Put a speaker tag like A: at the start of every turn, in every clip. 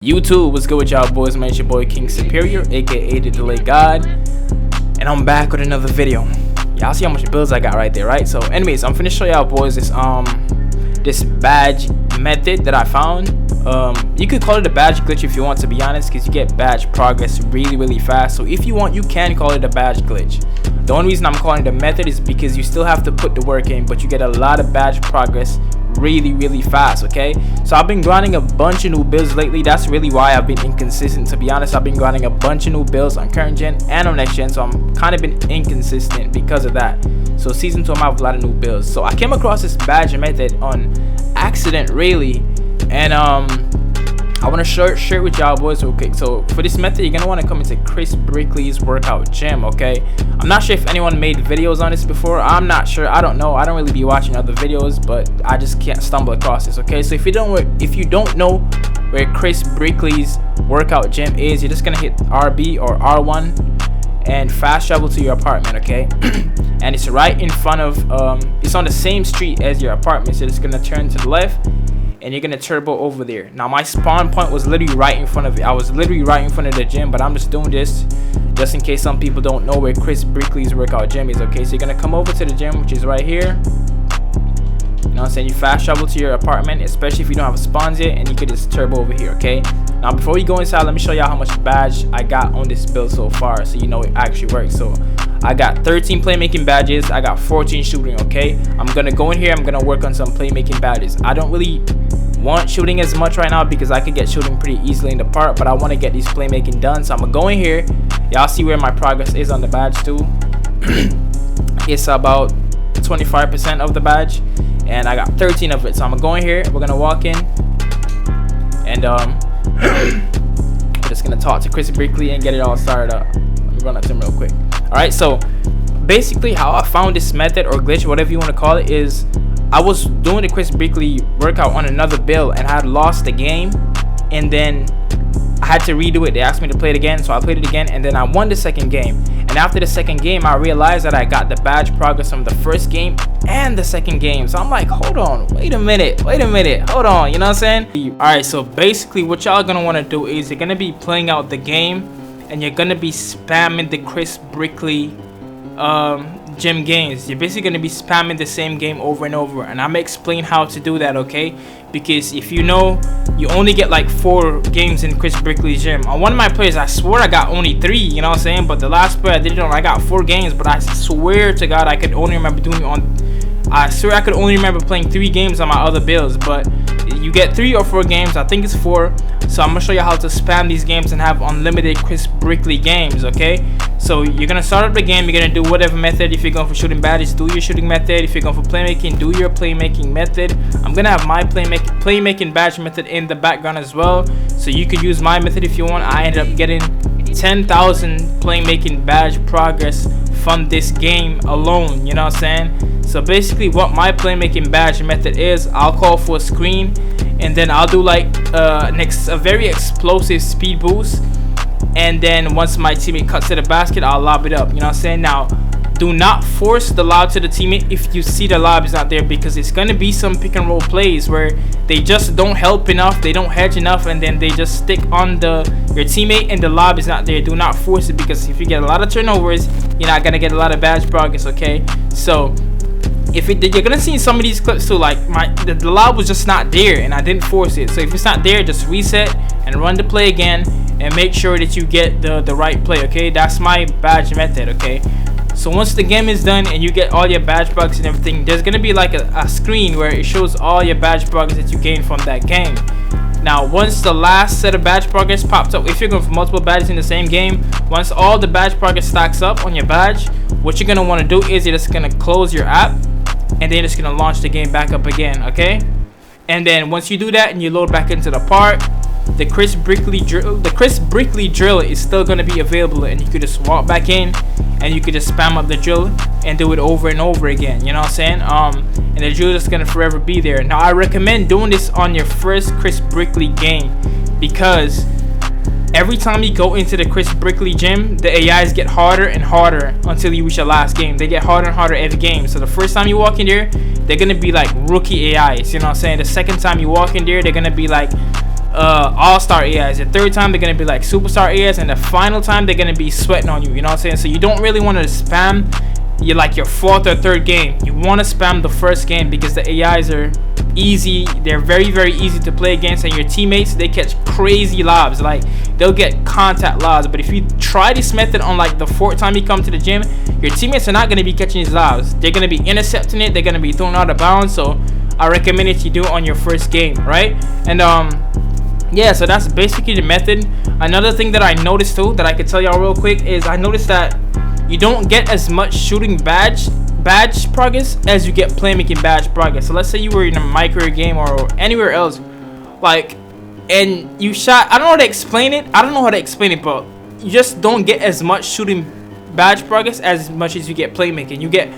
A: YouTube, what's good with y'all boys? Man, it's your boy KingSuperior, aka the Delay God, and I'm back with another video. Y'all see how much builds I got right there, right? So anyways, I'm finna show y'all boys this this badge method that I found. You could call it a badge glitch if you want, to be honest, because you get badge progress really fast. So if you want, you can call it a badge glitch. The only reason I'm calling it a method is because you still have to put the work in, but you get a lot of badge progress really fast. Okay, so I've been grinding a bunch of new builds lately. That's really why I've been inconsistent, to be honest. I've been grinding a bunch of new builds on current gen and on next gen, so I'm kind of been inconsistent because of that. So season 2 I'm out with a lot of new builds. So I came across this badge method on accident really, and I want to share it with y'all boys real quick. So for this method, you're gonna want to come into Chris Brickley's workout gym. Okay, I'm not sure if anyone made videos on this before. I'm not sure, I don't know, I don't really be watching other videos, but I just can't stumble across this. Okay, so if you don't know where Chris Brickley's workout gym is, you're just gonna hit RB or R1 and fast travel to your apartment. Okay, and it's right in front of it's on the same street as your apartment, so it's gonna turn to the left and you're gonna turbo over there. Now my spawn point was literally right in front of it. I was literally right in front of the gym, but I'm just doing this just in case some people don't know where Chris Brickley's workout gym is. Okay, so you're gonna come over to the gym, which is right here. You know what I'm saying? You fast travel to your apartment, especially if you don't have spawns yet, and you can just turbo over here. Okay, now before we go inside, let me show y'all how much badge I got on this build so far, so you know it actually works. So I got 13 playmaking badges, I got 14 shooting. Okay, I'm gonna go in here, I'm gonna work on some playmaking badges. I don't really want shooting as much right now because I could get shooting pretty easily in the part, but I want to get these playmaking done. So I'm gonna go in here. Y'all see where my progress is on the badge too. It's about 25% of the badge, and I got 13 of it. So I'm gonna go in here, we're gonna walk in, and we're just gonna talk to Chris Brickley and get it all started up. Let me run up to him real quick. Alright, so basically how I found this method or glitch, whatever you want to call it, is I was doing the Chris Brickley workout on another build and I had lost the game, and then I had to redo it. They asked me to play it again, so I played it again, and then I won the second game. And after the second game, I realized that I got the badge progress from the first game and the second game. So I'm like, hold on, wait a minute, hold on, you know what I'm saying? Alright, so basically what y'all gonna want to do is you're gonna be playing out the game and you're gonna be spamming the Chris Brickley gym games. You're basically gonna be spamming the same game over and over, and I'm gonna explain how to do that. Okay, because if you know, you only get like 4 games in Chris Brickley's gym. On one of my players, I swear I got only 3, you know what I'm saying, but the last player I did it on, I got 4 games, but I swear to God I could only remember doing it on, I swear I could only remember playing 3 games on my other builds. But you get 3 or 4 games, I think it's 4. So I'm gonna show you how to spam these games and have unlimited Chris Brickley games. Okay, so you're gonna start up the game, you're gonna do whatever method. If you're going for shooting badges, do your shooting method. If you're going for playmaking, do your playmaking method. I'm gonna have my playmaking badge method in the background as well, so you could use my method if you want. I ended up getting 10,000 playmaking badge progress from this game alone, you know what I'm saying? So basically what my playmaking badge method is, I'll call for a screen, and then I'll do like a very explosive speed boost, and then once my teammate cuts to the basket, I'll lob it up, you know what I'm saying? Now do not force the lob to the teammate if you see the lob is not there, because it's going to be some pick and roll plays where they just don't help enough, they don't hedge enough, and then they just stick on your teammate and the lob is not there. Do not force it, because if you get a lot of turnovers, you're not going to get a lot of badge progress. Okay, so you're gonna see in some of these clips too, like the lob was just not there and I didn't force it. So if it's not there, just reset and run the play again and make sure that you get the right play. Okay, that's my badge method. Okay, so once the game is done and you get all your badge progress and everything, there's gonna be like a screen where it shows all your badge progress that you gained from that game. Now once the last set of badge progress pops up, if you're going for multiple badges in the same game, once all the badge progress stacks up on your badge, what you're gonna want to do is you're just gonna close your app, and then it's gonna launch the game back up again. Okay, and then once you do that and you load back into the part, the Chris Brickley drill is still gonna be available, and you could just walk back in and you could just spam up the drill and do it over and over again, you know what I'm saying? And the drill is gonna forever be there. Now I recommend doing this on your first Chris Brickley game, because every time you go into the Chris Brickley gym, the AIs get harder and harder until you reach your last game. They get harder and harder every game. So the first time you walk in there, they're gonna be like rookie AIs, you know what I'm saying? The second time you walk in there, they're gonna be like all-star AIs. The third time they're gonna be like superstar AIs, and the final time they're gonna be sweating on you. You know what I'm saying? So you don't really want to spam your fourth or third game. You want to spam the first game because the AIs are easy. They're very, very easy to play against, and your teammates, they catch crazy lobs. Like, they'll get contact lobs. But if you try this method on like the fourth time you come to the gym, your teammates are not going to be catching these lobs. They're going to be intercepting it. They're going to be thrown out of bounds. So I recommend that you do it on your first game, right? And yeah, so that's basically the method. Another thing that I noticed too, that I could tell y'all real quick, is I noticed that you don't get as much shooting badge progress as you get playmaking badge progress. So let's say you were in a micro game or anywhere else, like, and you shot, I don't know how to explain it, but you just don't get as much shooting badge progress as much as you get playmaking. You get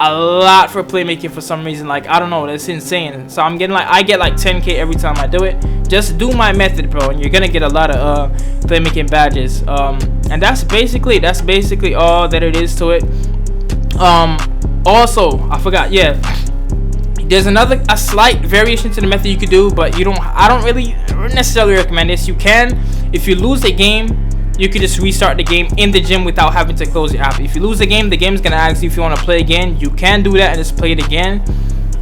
A: a lot for playmaking for some reason. Like, I don't know, that's insane. So I get like 10k every time I do it. Just do my method, bro, and you're gonna get a lot of playmaking badges. And that's basically all that it is to it. Also, I forgot, yeah, there's a slight variation to the method you could do, but I don't really necessarily recommend this. You can, if you lose a game, you could just restart the game in the gym without having to close your app. If you lose the game's gonna ask you if you want to play again. You can do that and just play it again.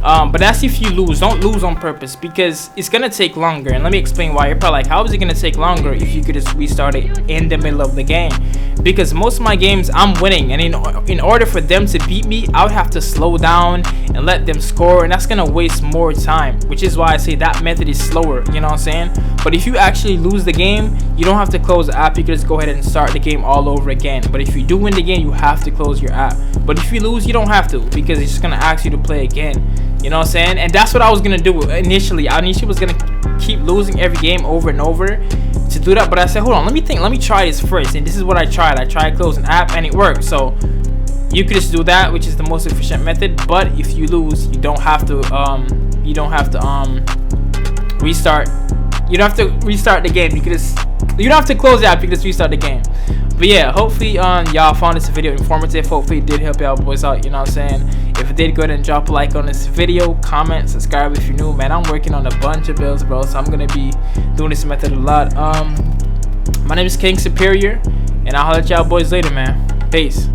A: But that's if you lose. Don't lose on purpose, because it's gonna take longer. And let me explain why. You're probably like, how is it gonna take longer if you could just restart it in the middle of the game? Because most of my games I'm winning, and in order for them to beat me, I would have to slow down and let them score, and that's gonna waste more time, which is why I say that method is slower. You know what I'm saying? But if you actually lose the game, you don't have to close the app. You can just go ahead and start the game all over again. But if you do win the game, you have to close your app. But if you lose, you don't have to, because it's just gonna ask you to play again. You know what I'm saying? And that's what I was gonna do initially. I initially was gonna keep losing every game over and over to do that, but I said, hold on, let me try this first. And this is what I tried. I tried closing app, and it worked. So you could just do that, which is the most efficient method. But if you lose, you don't have to restart. You don't have to restart the game. You don't have to close the app. You can just restart the game. But yeah, hopefully y'all found this video informative. Hopefully it did help y'all boys out. You know what I'm saying? If it did, go ahead and drop a like on this video, comment, subscribe if you're new. Man, I'm working on a bunch of builds, bro, so I'm gonna be doing this method a lot. My name is KingSuperior, and I'll holler at y'all boys later, man. Peace.